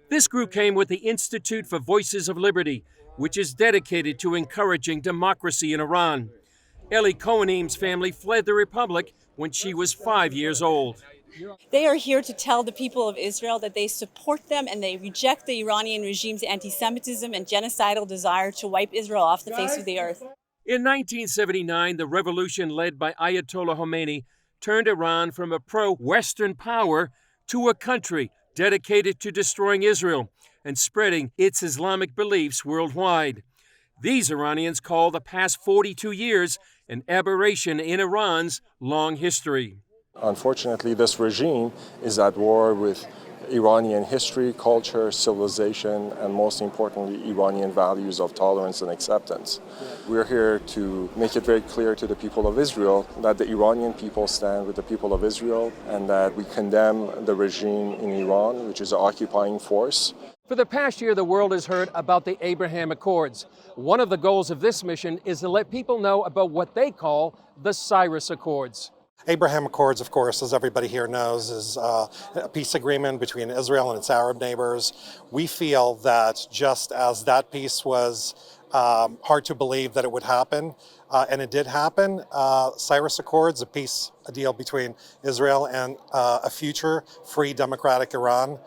This group came with the Institute for Voices of Liberty, which is dedicated to encouraging democracy in Iran. Ellie Kohanim's family fled the republic when she was 5 years old. They are here to tell the people of Israel that they support them and they reject the Iranian regime's anti-Semitism and genocidal desire to wipe Israel off the face of the earth. In 1979, the revolution led by Ayatollah Khomeini turned Iran from a pro-Western power to a country dedicated to destroying Israel and spreading its Islamic beliefs worldwide. These Iranians call the past 42 years an aberration in Iran's long history. Unfortunately, this regime is at war with Iranian history, culture, civilization, and most importantly, Iranian values of tolerance and acceptance. We're here to make it very clear to the people of Israel that the Iranian people stand with the people of Israel and that we condemn the regime in Iran, which is an occupying force. For the past year, the world has heard about the Abraham Accords. One of the goals of this mission is to let people know about what they call the Cyrus Accords. Abraham Accords, of course, as everybody here knows, is a peace agreement between Israel and its Arab neighbors. We feel that just as that peace was hard to believe that it would happen, and it did happen, Cyrus Accords, a deal between Israel and a future free democratic Iran,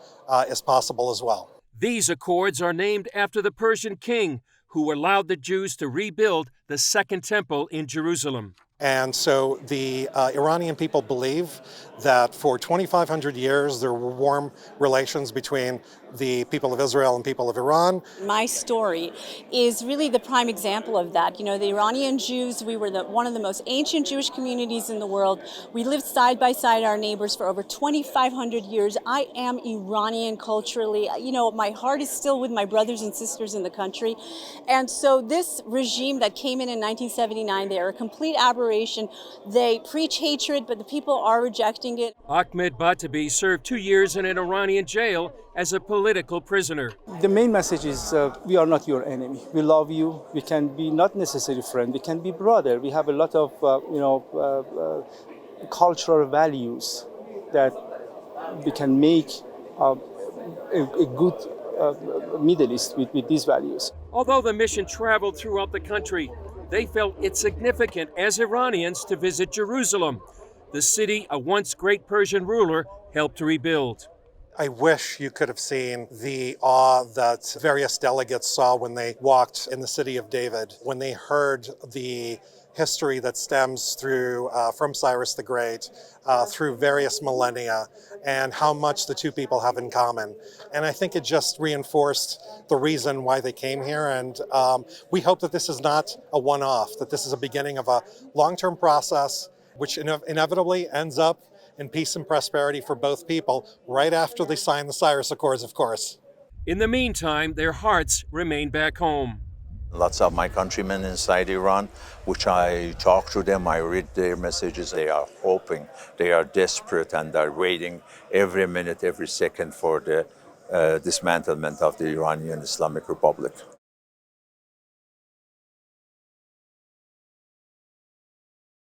is possible as well. These accords are named after the Persian king who allowed the Jews to rebuild the Second Temple in Jerusalem. And so the Iranian people believe that for 2,500 years there were warm relations between the people of Israel and people of Iran. My story is really the prime example of that. You know, the Iranian Jews, we were one of the most ancient Jewish communities in the world. We lived side by side our neighbors for over 2,500 years. I am Iranian culturally. You know, my heart is still with my brothers and sisters in the country. And so this regime that came in 1979, they are a complete aberration. They preach hatred, but the people are rejecting it. Ahmed Batabi served 2 years in an Iranian jail as a political prisoner. The main message is we are not your enemy. We love you. We can be not necessarily friend. We can be brother. We have a lot of cultural values that we can make a good Middle East with these values. Although the mission traveled throughout the country, they felt it significant as Iranians to visit Jerusalem, the city a once great Persian ruler helped to rebuild. I wish you could have seen the awe that various delegates saw when they walked in the city of David, when they heard the history that stems through from Cyrus the Great, through various millennia, and how much the two people have in common. And I think it just reinforced the reason why they came here. And we hope that this is not a one-off, that this is a beginning of a long-term process, which inevitably ends up in peace and prosperity for both people right after they sign the Cyrus Accords, of course. In the meantime, their hearts remain back home. Lots of my countrymen inside Iran, which I talk to them, I read their messages, they are hoping, they are desperate, and they're waiting every minute, every second for the dismantlement of the Iranian Islamic Republic.